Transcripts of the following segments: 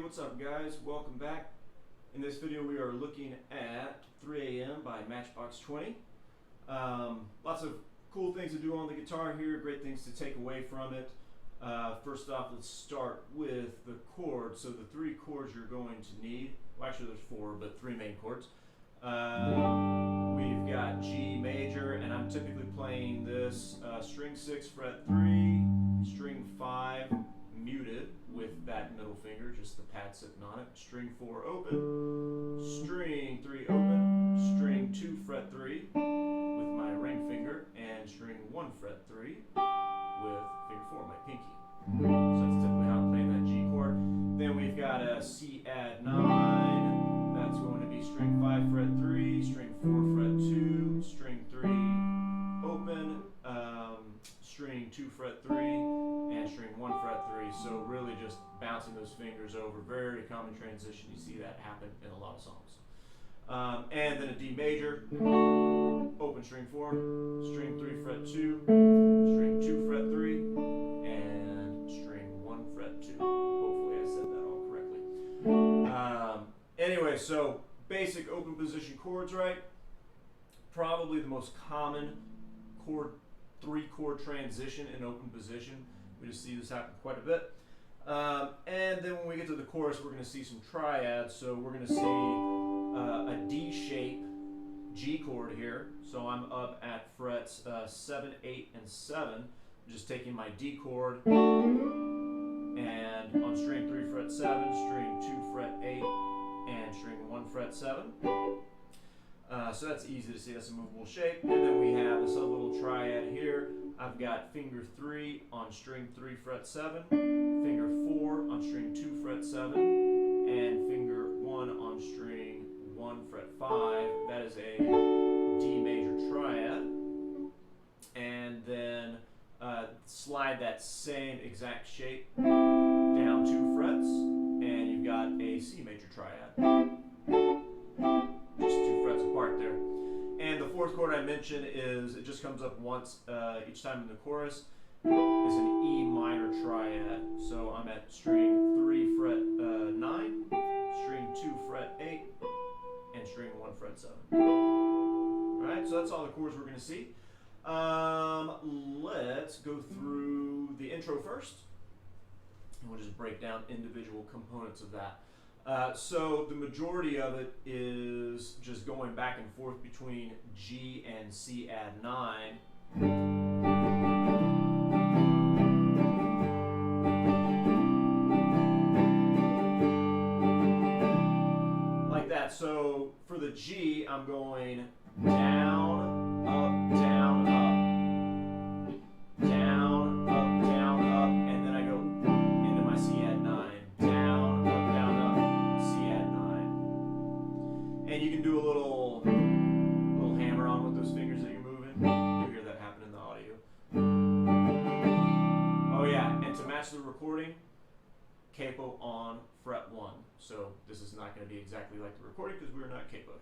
What's up, guys? Welcome back. In this video we are looking at 3 a.m. by Matchbox 20. Lots of cool things to do on the guitar here, great things to take away from it. First off, let's start with the chords. So the three chords you're going to need, well actually there's four, but three main chords. We've got G major, and I'm typically playing this string 6 fret 3, string 5 muted with that middle finger, just the pad sitting on it, string 4 open, string 3 open, string 2 fret 3 with my ring finger, and string 1 fret 3 with finger 4, my pinky. So that's typically how I'm playing that G chord. Then we've got a C add 9, that's going to be string 5 fret 3, string 4 fret 2, string 3 open, string 2 fret 3, and string 1 fret 3. So really just bouncing those fingers over. Very common transition. You see that happen in a lot of songs. And then a D major, open string 4, string 3 fret 2, string 2 fret 3, and string 1 fret 2. Hopefully I said that all correctly. Anyway, so basic open position chords, right? Probably the most common three chord transition in open position. We just see this happen quite a bit. And then when we get to the chorus, we're going to see some triads. So we're going to see a D shape G chord here. So I'm up at frets 7, 8, and 7. I'm just taking my D chord, and on string 3 fret 7, string 2 fret 8, and string 1 fret 7. So that's easy to see, that's a movable shape. And then we have this other little triad here. I've got finger 3 on string 3 fret 7, finger 4 on string 2 fret 7, and finger 1 on string 1 fret 5. That is a D major triad. And then slide that same exact shape down 2 frets, and you've got a C major triad. Just 2 frets apart there. And the fourth chord I mentioned is, it just comes up once each time in the chorus, is an E minor triad. So I'm at string 3 fret 9, string 2 fret 8, and string 1 fret 7. Alright, so that's all the chords we're going to see. Let's go through the intro first, and we'll just break down individual components of that. So the majority of it is just going back and forth between G and C add 9. Like that. So for the G, I'm going down, up, down, up, down, up, down, up, and then I go into my C add 9. Down, up, down, up, C add 9. And you can do a little hammer on with those fingers that you're moving. You'll hear that happen in the audio. Oh yeah, and to match the recording, capo on fret 1. So this is not going to be exactly like the recording because we're not capoed.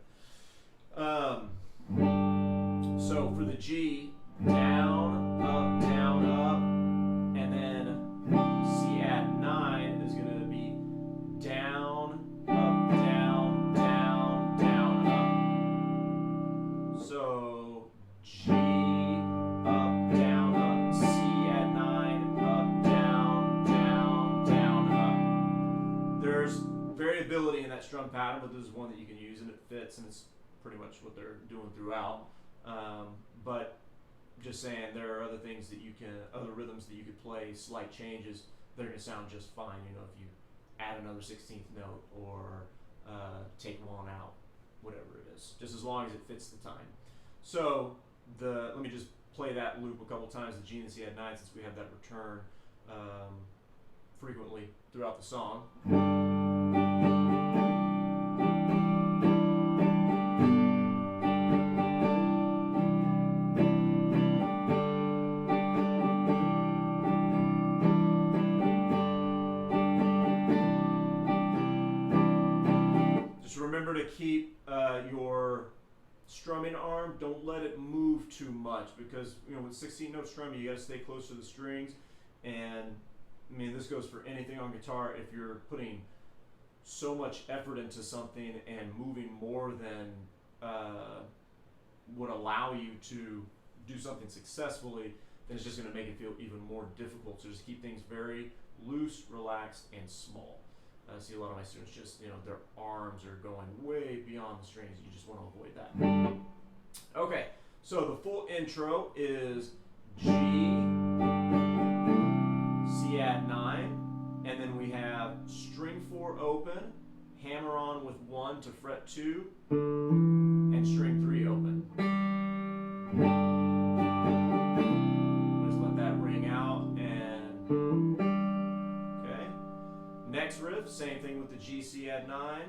So for the G, down, up, and then C add 9 is going to be down, up, down, down, down, up. So G, up, strum pattern, but this is one that you can use and it fits, and it's pretty much what they're doing throughout. But just saying, there are other things that you can, other rhythms that you could play, slight changes, they're going to sound just fine, you know, if you add another 16th note or take one out, whatever it is, just as long as it fits the time. So let me just play that loop a couple times, the G and the C add 9, since we have that return frequently throughout the song. Remember to keep your strumming arm, don't let it move too much, because you know with 16 note strumming you got to stay close to the strings, and I mean this goes for anything on guitar. If you're putting so much effort into something and moving more than would allow you to do something successfully, then it's just going to make it feel even more difficult. So just keep things very loose, relaxed, and small. I see a lot of my students just, you know, their arms are going way beyond the strings. You just want to avoid that. Okay, so the full intro is G, C add 9, and then we have string 4 open, hammer on with 1 to fret 2, and string 3 open. Just let that ring out, and next riff, same thing with the G, C add 9.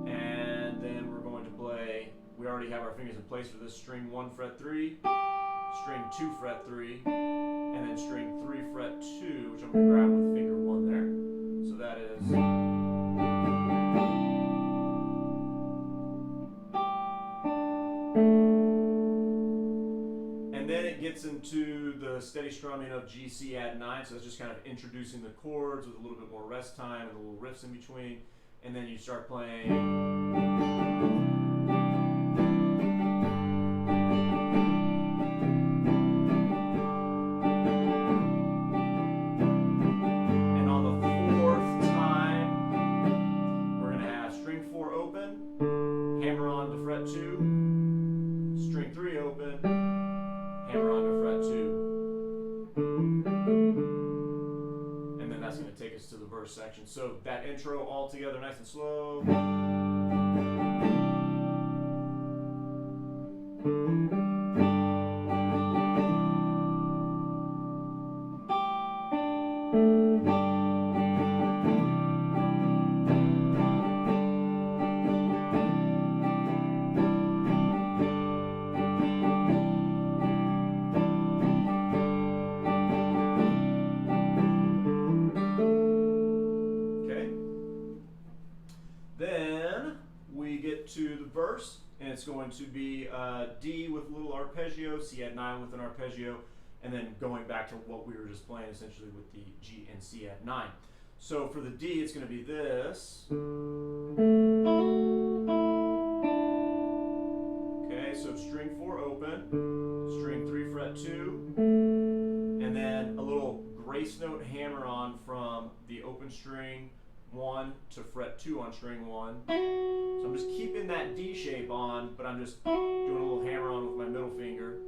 And then we're going to play, we already have our fingers in place for this, string 1 fret 3, string 2 fret 3, and then string 3 fret 2, which I'm going to grab with finger 1 there. So that is... gets into the steady strumming of G, C add 9, so it's just kind of introducing the chords with a little bit more rest time and a little riffs in between, and then you start playing. And on the 4th time, we're going to have string 4 open, hammer on to fret 2, string 3 open, hammer on to fret 2, and then that's going to take us to the verse section. So that intro all together nice and slow. To the verse, and it's going to be D with a little arpeggio, C add 9 with an arpeggio, and then going back to what we were just playing essentially with the G and C add 9. So for the D, it's going to be this. Okay, so string 4 open, string 3 fret 2, and then a little grace note hammer on from the open string 1 to fret 2 on string 1. So I'm just keeping that D shape on, but I'm just doing a little hammer on with my middle finger.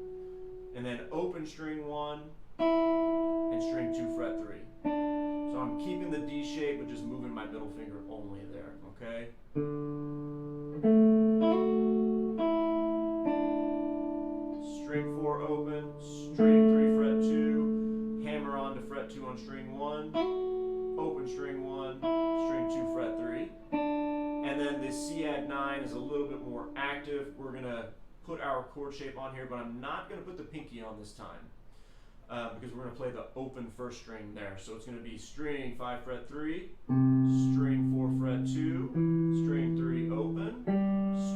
And then open string 1 and string 2 fret 3. So I'm keeping the D shape, but just moving my middle finger only there, okay? String 4 open, string 3 fret 2, hammer on to fret 2 on string 1, open string 1, string 2 fret 3. And then the C add 9 is a little bit more active. We're going to put our chord shape on here, but I'm not going to put the pinky on this time because we're going to play the open first string there. So it's going to be string 5 fret 3, string 4 fret 2, string 3 open,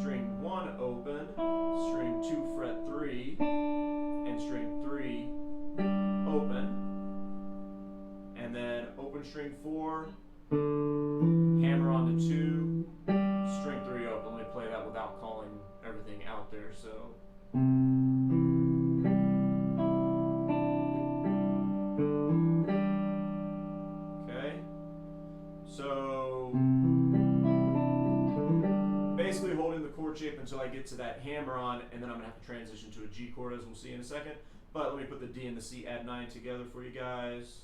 string 1 open, string 2 fret 3, and string 3 open, and then open string 4, hammer on to 2, string 3 open. Let me play that without calling everything out there. So okay, chord shape until I get to that hammer on, and then I'm gonna have to transition to a G chord, as we'll see in a second. But let me put the D and the C add 9 together for you guys.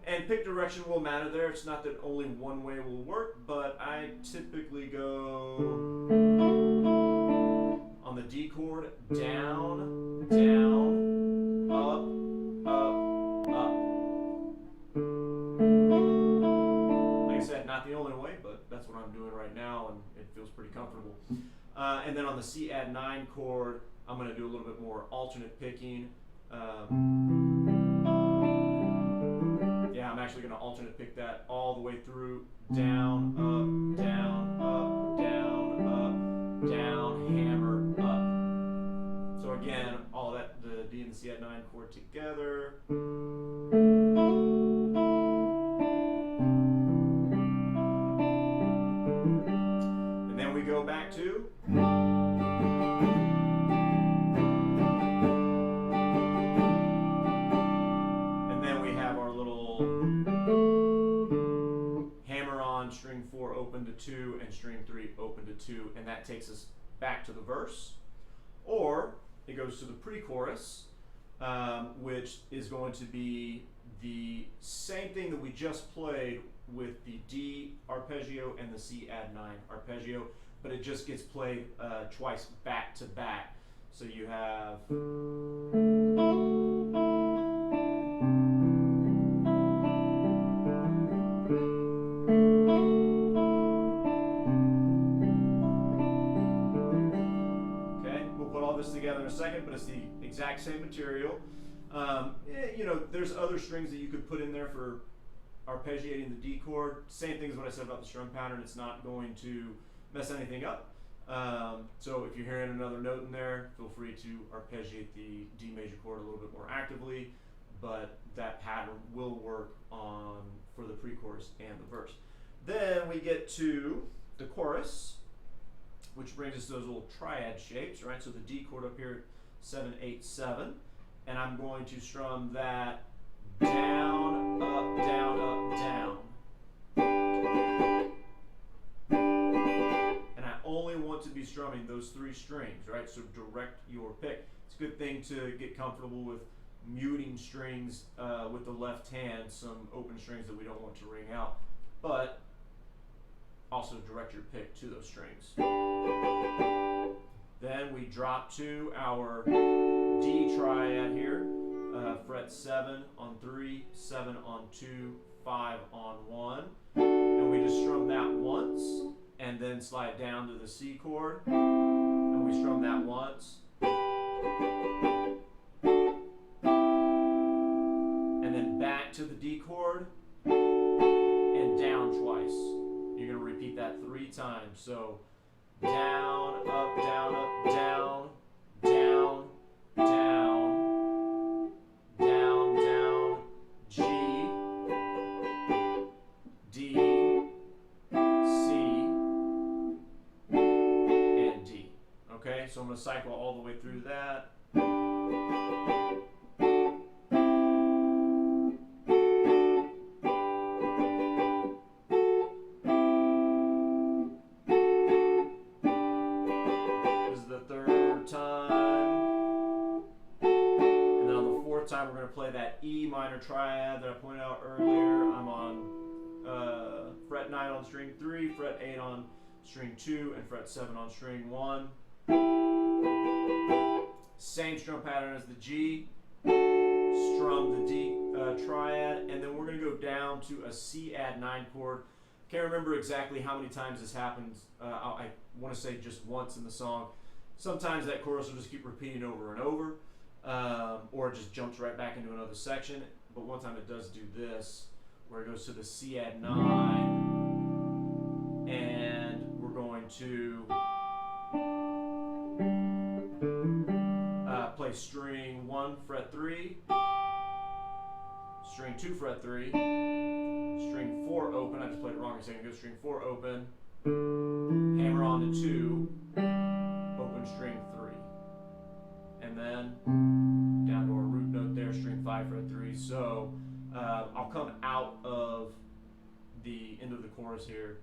And pick direction will matter there. It's not that only one way will work, but I typically go on the D chord, down, down, up, up, up. Like I said, not the only way, but that's what I'm doing right now, and it feels pretty comfortable. And then on the C add 9 chord, I'm going to do a little bit more alternate picking. Yeah, I'm actually going to alternate pick that all the way through, down, up, down, up, down, up, down, hammer, up. So again, all that, the D and the C add 9 chord together. And then we go back to string 4 open to 2 and string 3 open to 2, and that takes us back to the verse. Or it goes to the pre-chorus, which is going to be the same thing that we just played with the D arpeggio and the C add 9 arpeggio, but it just gets played twice back to back. So you have together in a second, but it's the exact same material. You know, there's other strings that you could put in there for arpeggiating the D chord. Same thing as what I said about the strum pattern. It's not going to mess anything up. So if you're hearing another note in there, feel free to arpeggiate the D major chord a little bit more actively, but that pattern will work on for the pre-chorus and the verse. Then we get to the chorus, which brings us to those little triad shapes, right? So the D chord up here, 7, 8, 7, and I'm going to strum that down, up, down, up, down. And I only want to be strumming those 3 strings, right? So direct your pick. It's a good thing to get comfortable with muting strings with the left hand, some open strings that we don't want to ring out, but also direct your pick to those strings. Then we drop to our D triad here, fret 7 on 3, 7 on 2, 5 on 1, and we just strum that once, and then slide down to the C chord, and we strum that once, and then back to the D chord, and down twice. You're going to repeat that 3 times. So down, up, down, up, down, down, down, down, down, G, D, C, and D. Okay, so I'm going to cycle all the way through that. Time we're going to play that E minor triad that I pointed out earlier. I'm on fret 9 on string 3, fret 8 on string 2, and fret 7 on string 1. Same strum pattern as the G. Strum the D triad, and then we're going to go down to a C add 9 chord. Can't remember exactly how many times this happens. I want to say just once in the song. Sometimes that chorus will just keep repeating over and over. Or it just jumps right back into another section. But one time it does do this, where it goes to the C add 9, and we're going to play string 1, fret 3, string 2, fret 3, string 4 open. I just played it wrong a second ago. String 4 open, hammer on to 2, open string 3. and then down to our root note there, string 5 fret 3. So I'll come out of the end of the chorus here.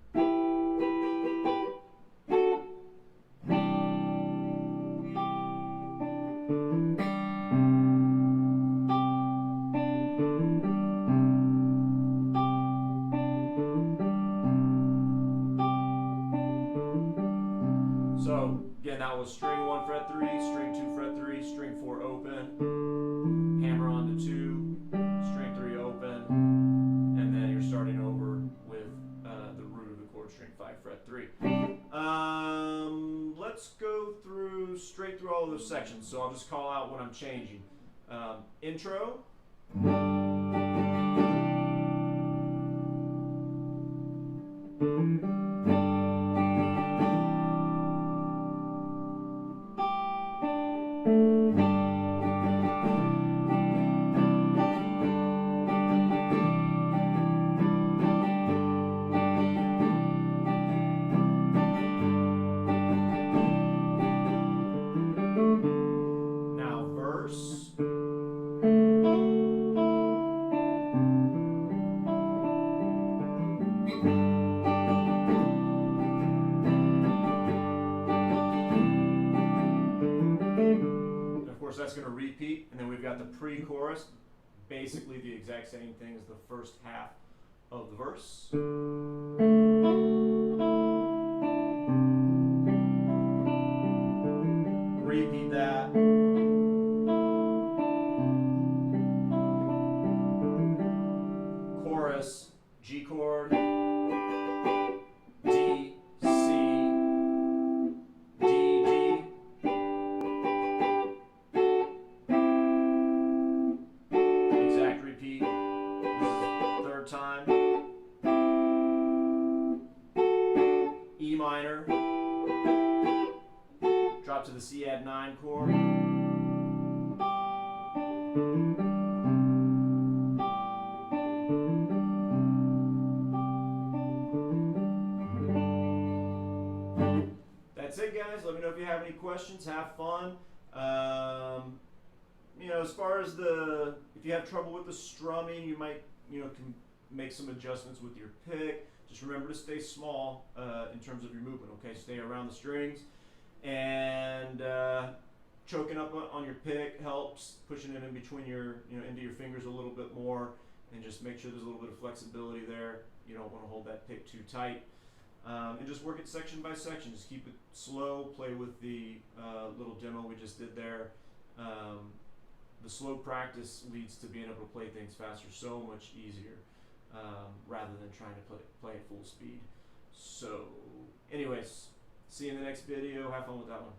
So again, that was string 1 fret 3, string 2 fret 3, string 4 open, hammer on to 2, string 3 open, and then you're starting over with the root of the chord, string 5 fret 3. Let's go straight through all of those sections. So I'll just call out what I'm changing. Intro. Now verse. And of course that's going to repeat, and then we've got the pre-chorus, basically the exact same thing as the first half of the verse. Repeat that. Chorus, G chord, D, C, D, D. Exact repeat. This is the third time. E minor. Drop to the C add 9 chord. That's it, guys. Let me know if you have any questions. Have fun. You know, as far as if you have trouble with the strumming, you might, can make some adjustments with your pick. Just remember to stay small in terms of your movement. Okay, stay around the strings, and choking up on your pick helps. Pushing it in between into your fingers a little bit more, and just make sure there's a little bit of flexibility there. You don't want to hold that pick too tight. And just work it section by section. Just keep it slow. Play with the little demo we just did there. The slow practice leads to being able to play things faster, so much easier, rather than trying to play at full speed. So, anyways, see you in the next video. Have fun with that one.